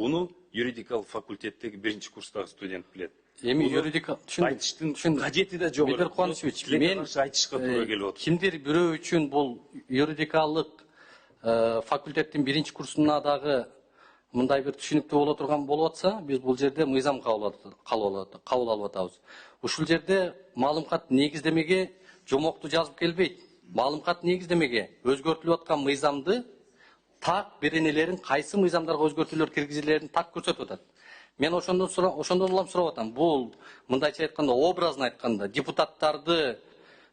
Буну юридикалык факультеттеги 1-курстагы студент билет. Эми юридика айтыштын кажети да жок. Бедер Кубанович, мен айтышка туура келип отур. кимдир бирөө үчүн бул юридикалык факультеттин 1-курсуна дагы мындай бир түшүнүктүү боло турган болуп атса, биз бул жерде мыйзам кабыл алып атабыз. Ушул жерде маалымат негиздемеге жомокту жазып келбейт. Маалымат негиздемеге өзгөртүлүп аткан мыйзамды так беренелерин кайсы мыйзамдарга өзгөртүүлөр киргизилерин так көрсөтүп атат. Мен ошондон улам сурап атам. Бул мындайча айтканда, образын айтканда, депутаттарды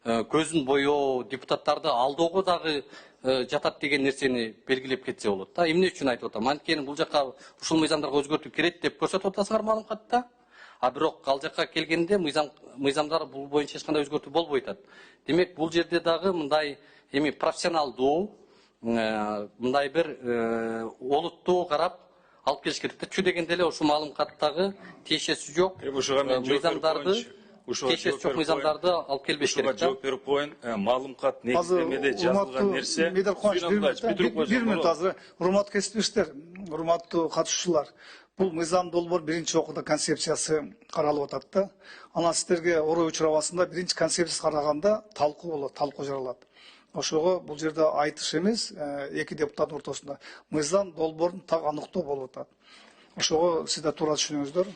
көзүн боёо, депутаттарды алдоого дагы жатат деген нерсени белгилеп кетсе болот да. Эмне үчүн айтып атам? Анткени бул жака ушул мыйзамдарга өзгөртүү кирет деп көрсөтүп атасыңар маалыматта. А бирок ал жака келгенде мыйзамдар бул боюнча эч кандай өзгөртүү болбой атат. Демек, бул жерде дагы мындай эми профессионалдуу, мындай бир олуттуу карап алып келиш керек. Чү дегенде эле ушул маалыматтагы тиешеси жок мыйзамдарды мыйзамдарды алып келбеш керек да. Жооп берип коеюн. Маалымат негиздемеде жазылган нерсе. Бир минут азыр. Урматтуу кесиптештер, урматтуу катышуучулар. Бул мыйзам долбоор 1-окууда концепциясы каралып атат да. Анан сиздерге орой учурабасында 1-концепциясы караганда талкуу болот, талкуу жаралат. Ошого бул жерде айтыш эмес, эки депутаттын ортосунда мыйзам долбоорун так аныктоо болуп атат. Ошого сиздер туура түшүнүңүздөр.